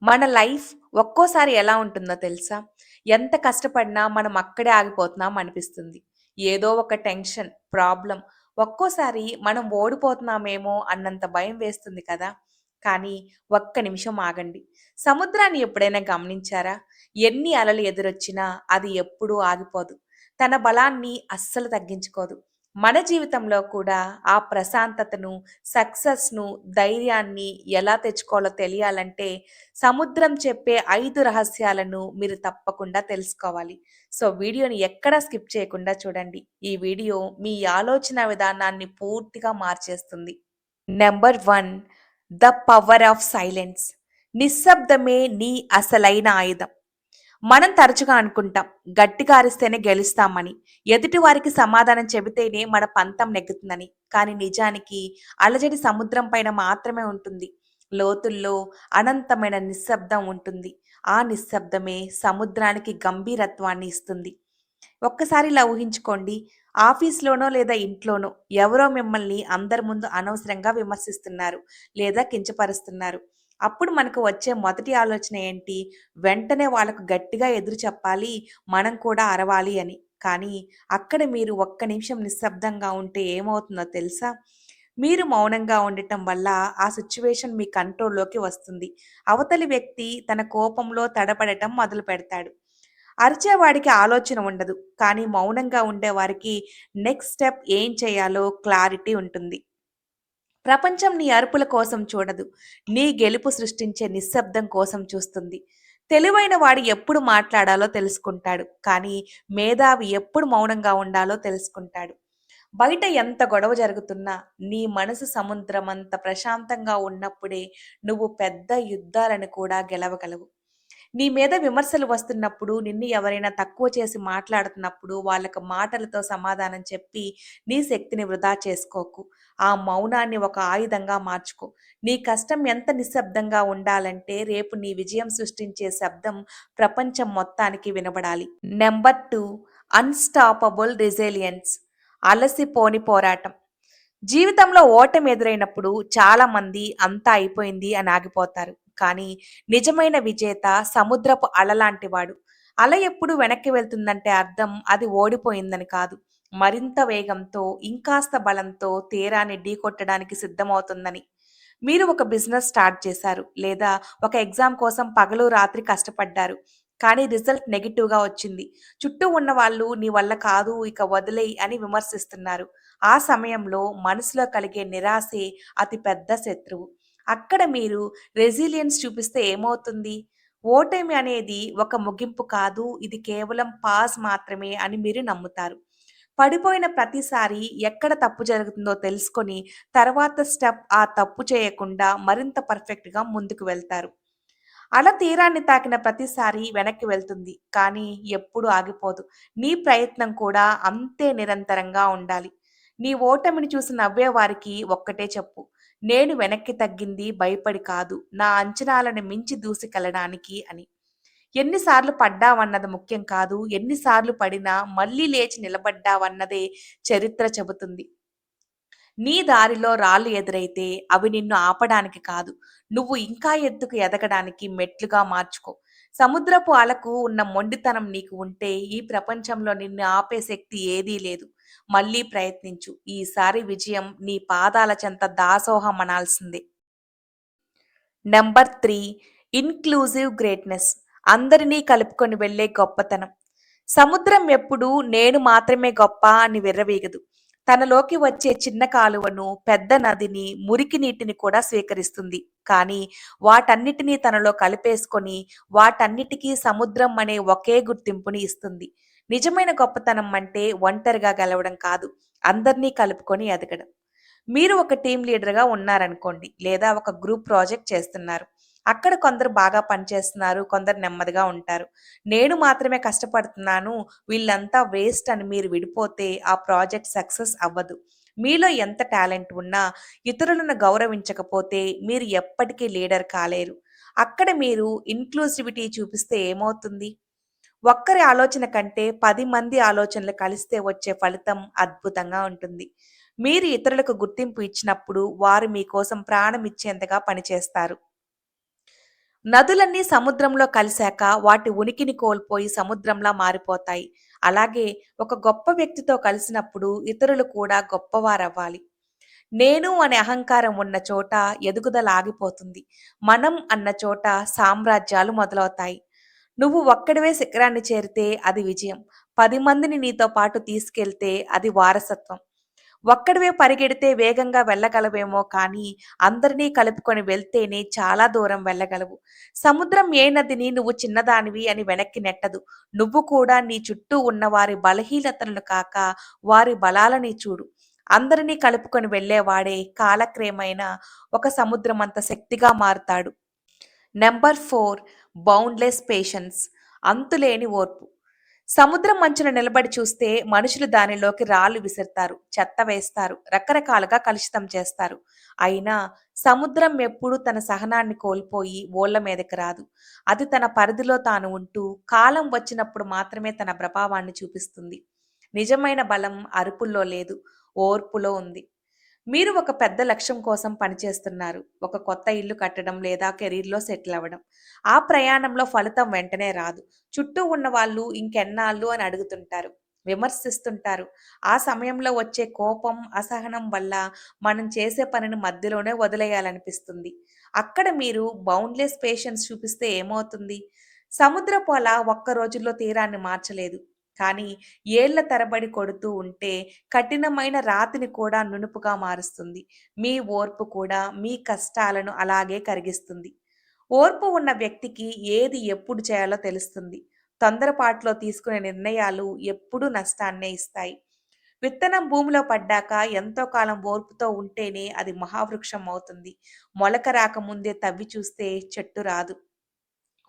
మన లైఫ్ ఒక్కోసారి ఎలా ఉంటుందో తెలుసా? ఎంత కష్టపడినా మనం అక్కడే ఆగిపోతున్నాం అనిపిస్తుంది. ఏదో ఒక టెన్షన్, ప్రాబ్లమ్ ఒక్కోసారి మనం ఓడిపోతున్నామేమో అన్నంత భయం వేస్తుంది కదా! కానీ ఒక్క నిమిషం ఆగండి. సముద్రాన్ని ఎప్పుడైనా గమనించారా? ఎన్ని అలలు ఎదురొచ్చినా అది ఎప్పుడూ ఆగిపోదు. తన బలాన్ని అస్సలు తగ్గించుకోదు. మన జీవితంలో కూడా ఆ ప్రశాంతతను, సక్సెస్‌ను, ధైర్యాన్ని ఎలా తెచ్చుకోవాలో తెలియాలంటే సముద్రం చెప్పే 5 రహస్యాలను మీరు తప్పకుండా తెలుసుకోవాలి. సో, వీడియోని ఎక్కడా స్కిప్ చేయకుండా చూడండి. ఈ వీడియో మీ ఆలోచన విధానాన్ని పూర్తిగా మార్చేస్తుంది. Number 1, the power of silence. నిశ్శబ్దమే నీ అసలైన ఆయుధం. మనం తరచుగా అనుకుంటాం గట్టిగా అరిస్తేనే గెలుస్తామని, ఎదుటి వారికి సమాధానం చెబితేనే మన పంతం నెగ్గుతుందని. కానీ నిజానికి అలజడి సముద్రం పైన మాత్రమే ఉంటుంది. లోతుల్లో అనంతమైన నిశ్శబ్దం ఉంటుంది. ఆ నిశ్శబ్దమే సముద్రానికి గంభీరత్వాన్ని ఇస్తుంది. ఒక్కసారి ఇలా ఊహించుకోండి. ఆఫీస్‌లోనో లేదా ఇంట్లోనో ఎవరో మిమ్మల్ని అందరి ముందు అనవసరంగా విమర్శిస్తున్నారు లేదా కించపరుస్తున్నారు. అప్పుడు మనకు వచ్చే మొదటి ఆలోచన ఏంటి? వెంటనే వాళ్ళకు గట్టిగా ఎదురు చెప్పాలి, మనం కూడా అరవాలి అని. కానీ అక్కడ మీరు ఒక్క నిమిషం నిశ్శబ్దంగా ఉంటే ఏమవుతుందో తెలుసా? మీరు మౌనంగా ఉండటం వల్ల ఆ సిట్యుయేషన్ మీ కంట్రోల్‌లోకి వస్తుంది. అవతలి వ్యక్తి తన కోపంలో తడబడటం మొదలుపెడతాడు. అరిచేవాడికి ఆలోచన ఉండదు. కానీ మౌనంగా ఉండేవారికి నెక్స్ట్ స్టెప్ ఏం చేయాలో క్లారిటీ ఉంటుంది. ప్రపంచం నీ అరుపుల కోసం చూడదు. నీ గెలుపు సృష్టించే నిశ్శబ్దం కోసం చూస్తుంది. తెలివైన వాడు ఎప్పుడు మాట్లాడాలో తెలుసుకుంటాడు. కానీ మేధావి ఎప్పుడు మౌనంగా ఉండాలో తెలుసుకుంటాడు. బయట ఎంత గొడవ జరుగుతున్నా నీ మనసు సముద్రమంత ప్రశాంతంగా ఉన్నప్పుడే నువ్వు పెద్ద యుద్ధాలను కూడా గెలవగలవు. నీ మీద విమర్శలు వస్తున్నప్పుడు, నిన్ను ఎవరైనా తక్కువ చేసి మాట్లాడుతున్నప్పుడు, వాళ్ళకి మాటలతో సమాధానం చెప్పి, నీ శక్తిని వృధా చేసుకోకు. ఆ మౌనాన్ని ఒక ఆయుధంగా మార్చుకో. నీ కష్టం ఎంత నిశ్శబ్దంగా ఉండాలంటే, రేపు నీ విజయం సృష్టించే శబ్దం ప్రపంచం మొత్తానికి వినబడాలి. Number 2, unstoppable resilience. అలసిపోని పోరాటం. జీవితంలో ఓటమి ఎదురైనప్పుడు చాలామంది అంతా అయిపోయింది అని ఆగిపోతారు. కానీ నిజమైన విజేత సముద్రపు అల లాంటివాడు. అల ఎప్పుడు వెనక్కి వెళ్తుందంటే అర్థం అది ఓడిపోయిందని కాదు. మరింత వేగంతో, ఇంకాస్త బలంతో తీరాన్ని ఢీకొట్టడానికి సిద్ధమవుతుందని. మీరు ఒక బిజినెస్ స్టార్ట్ చేశారు. లేదా ఒక ఎగ్జామ్ కోసం పగలు రాత్రి కష్టపడ్డారు. కానీ రిజల్ట్ నెగెటివ్‌గా వచ్చింది. చుట్టూ ఉన్నవాళ్ళు నీ వల్ల కాదు ఇక వదిలేయ్ అని విమర్శిస్తున్నారు. ఆ సమయంలో మనసులో కలిగే నిరాశే అతి పెద్ద శత్రువు. అక్కడ మీరు రెసిలియన్స్ చూపిస్తే ఏమవుతుంది? ఓటమి అనేది ఒక ముగింపు కాదు. ఇది కేవలం పాజ్ మాత్రమే అని మీరు నమ్ముతారు. పడిపోయిన ప్రతిసారి ఎక్కడ తప్పు జరుగుతుందో తెలుసుకొని తర్వాత స్టెప్ ఆ తప్పు చేయకుండా మరింత పర్ఫెక్ట్‌గా ముందుకు వెళ్తారు. అల తీరాన్ని తాకిన ప్రతిసారి వెనక్కి వెళ్తుంది. కానీ ఎప్పుడూ ఆగిపోదు. నీ ప్రయత్నం కూడా అంతే నిరంతరంగా ఉండాలి. నీ ఓటమిని చూసి నవ్వేవారికి ఒక్కటే చెప్పు. నేను వెనక్కి తగ్గింది భయపడి కాదు. నా అంచనాలను మించి దూసుకెళ్ళడానికి అని. ఎన్నిసార్లు పడ్డావన్నది ముఖ్యం కాదు. ఎన్నిసార్లు పడినా మళ్ళీ లేచి నిలబడ్డావన్నదే చరిత్ర చెబుతుంది. నీ దారిలో రాళ్ళు ఎదురైతే అవి నిన్ను ఆపడానికి కాదు, నువ్వు ఇంకా ఎత్తుకు ఎదగడానికి మెట్లుగా మార్చుకో. సముద్రపు అలకు ఉన్న మొండితనం నీకు ఉంటే ఈ ప్రపంచంలో నిన్ను ఆపే శక్తి ఏదీ లేదు. మళ్ళీ ప్రయత్నించు. ఈసారి విజయం నీ పాదాల చెంత దాసోహం అనాల్సిందే. Number 3, inclusive greatness. అందరినీ కలుపుకొని వెళ్ళే గొప్పతనం. సముద్రం ఎప్పుడూ నేను మాత్రమే గొప్ప అని విర్రవీగదు. తనలోకి వచ్చే చిన్న కాలువను, పెద్ద నదిని, మురికి నీటిని కూడా స్వీకరిస్తుంది. కానీ వాటన్నిటినీ తనలో కలిపేసుకొని వాటన్నిటికీ సముద్రం అనే ఒకే గుర్తింపుని ఇస్తుంది. నిజమైన గొప్పతనం అంటే ఒంటరిగా గెలవడం కాదు. అందరినీ కలుపుకొని ఎదగడం. మీరు ఒక టీమ్ లీడర్‌గా ఉన్నారనుకోండి. లేదా ఒక గ్రూప్ ప్రాజెక్ట్ చేస్తున్నారు. అక్కడ కొందరు బాగా పనిచేస్తున్నారు. కొందరు నెమ్మదిగా ఉంటారు. నేను మాత్రమే కష్టపడుతున్నాను. వీళ్ళంతా వేస్ట్ అని మీరు విడిపోతే ఆ ప్రాజెక్ట్ సక్సెస్ అవ్వదు. మీలో ఎంత టాలెంట్ ఉన్నా ఇతరులను గౌరవించకపోతే మీరు ఎప్పటికీ లీడర్ కాలేరు. అక్కడ మీరు ఇన్‌క్లూసివిటీ చూపిస్తే ఏమవుతుంది? ఒక్కరి ఆలోచన కంటే 10 మంది ఆలోచనలు కలిస్తే వచ్చే ఫలితం అద్భుతంగా ఉంటుంది. మీరు ఇతరులకు గుర్తింపు ఇచ్చినప్పుడు వారు మీకోసం ప్రాణం ఇచ్చేంతగా పనిచేస్తారు. నదులన్నీ సముద్రంలో కలిశాక వాటి ఉనికిని కోల్పోయి సముద్రంలా మారిపోతాయి. అలాగే ఒక గొప్ప వ్యక్తితో కలిసినప్పుడు ఇతరులు కూడా గొప్పవారవ్వాలి. నేను అనే అహంకారం ఉన్న చోట ఎదుగుదల ఆగిపోతుంది. మనం అన్న చోట సామ్రాజ్యాలు మొదలవుతాయి. నువ్వు ఒక్కడివే శిఖరాన్ని చేరితే అది విజయం. 10 మందిని నీతో పాటు తీసుకెళ్తే అది వారసత్వం. ఒక్కడివే పరిగెడితే వేగంగా వెళ్ళగలవేమో కానీ అందరినీ కలుపుకొని వెళ్తేనే చాలా దూరం వెళ్ళగలవు. సముద్రం ఏ నదిని నువ్వు చిన్నదానివి అని వెనక్కి నెట్టదు. నువ్వు కూడా నీ చుట్టూ ఉన్న వారి బలహీనతలను కాక వారి బలాలని చూడు. అందరినీ కలుపుకొని వెళ్ళేవాడే కాలక్రమేణా ఒక సముద్రమంత శక్తిగా మారుతాడు. నంబర్ 4 బౌండ్‌లెస్ పేషెన్స్ అంతులేని ఓర్పు. సముద్రం మంచున నిలబడి చూస్తే మనుషులు దానిలోకి రాళ్లు విసురుతారు, చెత్త వేస్తారు, రకరకాలుగా కలుషితం చేస్తారు. అయినా సముద్రం ఎప్పుడూ తన సహనాన్ని కోల్పోయి ఓళ్ళ మీదకి రాదు. అది తన పరిధిలో తాను ఉంటూ కాలం వచ్చినప్పుడు మాత్రమే తన ప్రభావాన్ని చూపిస్తుంది. నిజమైన బలం అరుపుల్లో లేదు, ఓర్పులో ఉంది. మీరు ఒక పెద్ద లక్ష్యం కోసం పనిచేస్తున్నారు. ఒక కొత్త ఇల్లు కట్టడం లేదా కెరీర్‌లో సెటిల్ అవ్వడం. ఆ ప్రయాణంలో ఫలితం వెంటనే రాదు. చుట్టూ ఉన్న వాళ్ళు ఇంకెన్నాళ్ళు అని అడుగుతుంటారు. విమర్శిస్తుంటారు. ఆ సమయంలో వచ్చే కోపం, అసహనం వల్ల మనం చేసే పనిని మధ్యలోనే వదిలేయాలనిపిస్తుంది. అక్కడ మీరు బౌండ్‌లెస్ పేషెన్స్ చూపిస్తే ఏమవుతుంది? సముద్రపు అల ఒక్క రోజుల్లో తీరాన్ని మార్చలేదు. కానీ ఏళ్ల తరబడి కొడుతూ ఉంటే కఠినమైన రాతిని కూడా నునుపుగా మారుస్తుంది. మీ ఓర్పు కూడా మీ కష్టాలను అలాగే కరిగిస్తుంది. ఓర్పు ఉన్న వ్యక్తికి ఏది ఎప్పుడు చేయాలో తెలుస్తుంది. తొందరపాటులో తీసుకునే నిర్ణయాలు ఎప్పుడూ నష్టాన్నే ఇస్తాయి. విత్తనం భూమిలో పడ్డాక ఎంతో కాలం ఓర్పుతో ఉంటేనే అది మహావృక్షం అవుతుంది. మొలక రాకముందే తవ్వి చూస్తే చెట్టు రాదు.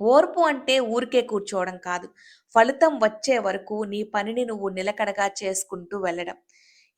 ఓర్పు అంటే ఊరికే కూర్చోవడం కాదు. ఫలితం వచ్చే వరకు నీ పనిని నువ్వు నిలకడగా చేసుకుంటూ వెళ్ళడం.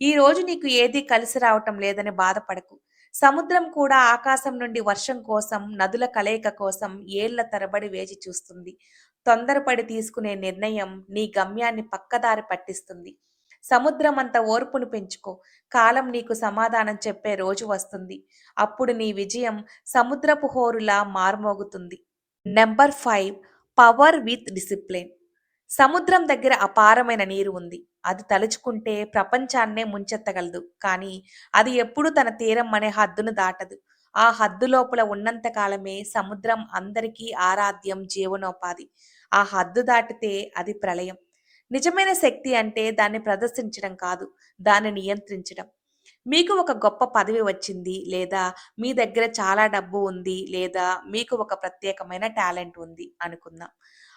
ఈ రోజు నీకు ఏదీ కలిసి రావటం లేదని బాధపడకు. సముద్రం కూడా ఆకాశం నుండి వర్షం కోసం, నదుల కలయిక కోసం ఏళ్ల తరబడి వేచి చూస్తుంది. తొందరపడి తీసుకునే నిర్ణయం నీ గమ్యాన్ని పక్కదారి పట్టిస్తుంది. సముద్రమంత ఓర్పును పెంచుకో. కాలం నీకు సమాధానం చెప్పే రోజు వస్తుంది. అప్పుడు నీ విజయం సముద్రపు హోరులా మార్మోగుతుంది. Number 5 power with discipline. సముద్రం దగ్గర అపారమైన నీరు ఉంది. అది తలుచుకుంటే ప్రపంచాన్నే ముంచెత్తగలదు. కానీ అది ఎప్పుడూ తన తీరం అనే హద్దును దాటదు. ఆ హద్దు లోపల ఉన్నంత కాలమే సముద్రం అందరికీ ఆరాధ్యం, జీవనోపాధి. ఆ హద్దు దాటితే అది ప్రళయం. నిజమైన శక్తి అంటే దాన్ని ప్రదర్శించడం కాదు, దాన్ని నియంత్రించడం. మీకు ఒక గొప్ప పదవి వచ్చింది, లేదా మీ దగ్గర చాలా డబ్బు ఉంది, లేదా మీకు ఒక ప్రత్యేకమైన టాలెంట్ ఉంది అనుకుందాం.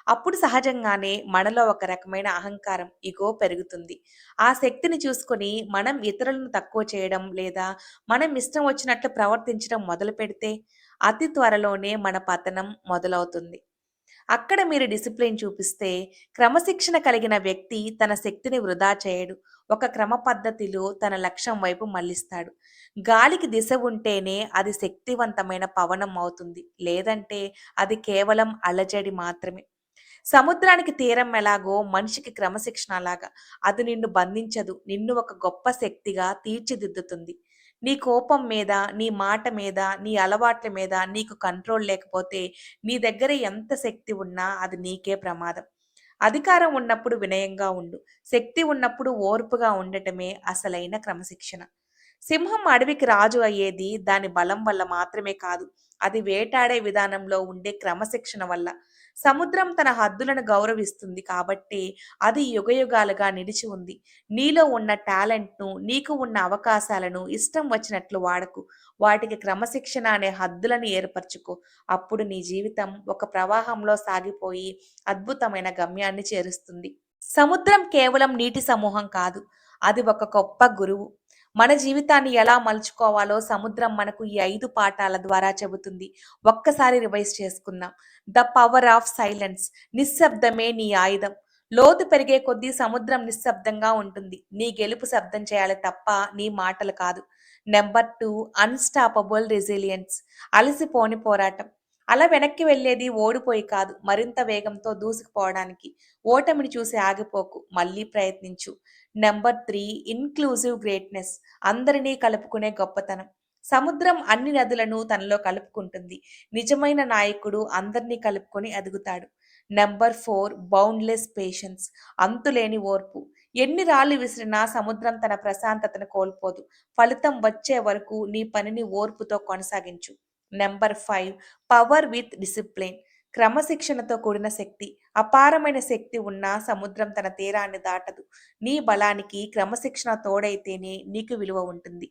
అప్పుడు సహజంగానే మనలో ఒక రకమైన అహంకారం, ఇగో పెరుగుతుంది. ఆ శక్తిని చూసుకొని మనం ఇతరులను తక్కువ చేయడం లేదా మనం ఇష్టం వచ్చినట్లు ప్రవర్తించడం మొదలుపెడితే అతి త్వరలోనే మన పతనం మొదలవుతుంది. అక్కడ మీరు డిసిప్లిన్ చూపిస్తే క్రమశిక్షణ కలిగిన వ్యక్తి తన శక్తిని వృధా చేయడు. ఒక క్రమ పద్ధతిలో తన లక్ష్యం వైపు మళ్లిస్తాడు. గాలికి దిశ ఉంటేనే అది శక్తివంతమైన పవనం అవుతుంది. లేదంటే అది కేవలం అలజడి మాత్రమే. సముద్రానికి తీరం ఎలాగో మనిషికి క్రమశిక్షణ అలాగా. అది నిన్ను బంధించదు. నిన్ను ఒక గొప్ప శక్తిగా తీర్చిదిద్దుతుంది. నీ కోపం మీద, నీ మాట మీద, నీ అలవాట్ల మీద నీకు కంట్రోల్ లేకపోతే నీ దగ్గర ఎంత శక్తి ఉన్నా అది నీకే ప్రమాదం. అధికారం ఉన్నప్పుడు వినయంగా ఉండు. శక్తి ఉన్నప్పుడు ఓర్పుగా ఉండటమే అసలైన క్రమశిక్షణ. సింహం అడవికి రాజు అయ్యేది దాని బలం వల్ల మాత్రమే కాదు. అది వేటాడే విధానంలో ఉండే క్రమశిక్షణ వల్ల. సముద్రం తన హద్దులను గౌరవిస్తుంది కాబట్టి అది యుగయుగాలుగా నిలిచి ఉంది. నీలో ఉన్న టాలెంట్‌ను, నీకు ఉన్న అవకాశాలను ఇష్టం వచ్చినట్లు వాడకు. వాటికి క్రమశిక్షణ అనే హద్దులను ఏర్పరచుకో. అప్పుడు నీ జీవితం ఒక ప్రవాహంలో సాగిపోయి అద్భుతమైన గమ్యాన్ని చేరుస్తుంది. సముద్రం కేవలం నీటి సమూహం కాదు. అది ఒక గొప్ప గురువు. మన జీవితాన్ని ఎలా మలుచుకోవాలో సముద్రం మనకు ఈ 5 పాఠాల ద్వారా చెబుతుంది. ఒక్కసారి రివైజ్ చేసుకుందాం. The power of silence. నిశ్శబ్దమే నీ ఆయుధం. లోతు పెరిగే కొద్దీ సముద్రం నిశ్శబ్దంగా ఉంటుంది. నీ గెలుపు శబ్దం చేయాలి తప్ప నీ మాటలు కాదు. Number 2 unstoppable resilience. అలసిపోని పోరాటం. అలా వెనక్కి వెళ్ళేది ఓడిపోయి కాదు, మరింత వేగంతో దూసుకుపోవడానికి. ఓటమిని చూసి ఆగిపోకు, మళ్ళీ ప్రయత్నించు. Number 3 inclusive greatness. అందరినీ కలుపుకునే గొప్పతనం. సముద్రం అన్ని నదులను తనలో కలుపుకుంటుంది. నిజమైన నాయకుడు అందరినీ కలుపుకొని ఎదుగుతాడు. నంబర్ 4 బౌండ్‌లెస్ పేషెన్స్ అంతులేని ఓర్పు. ఎన్ని రాళ్లు విసిరినా సముద్రం తన ప్రశాంతతను కోల్పోదు. ఫలితం వచ్చే వరకు నీ పనిని ఓర్పుతో కొనసాగించు. నంబర్ 5 పవర్ విత్ డిసిప్లిన్ క్రమశిక్షణతో కూడిన శక్తి. అపారమైన శక్తి ఉన్న సముద్రం తన తీరాన్ని దాటదు. నీ బలానికి క్రమశిక్షణ తోడైతేనే నీకు విలువ ఉంటుంది.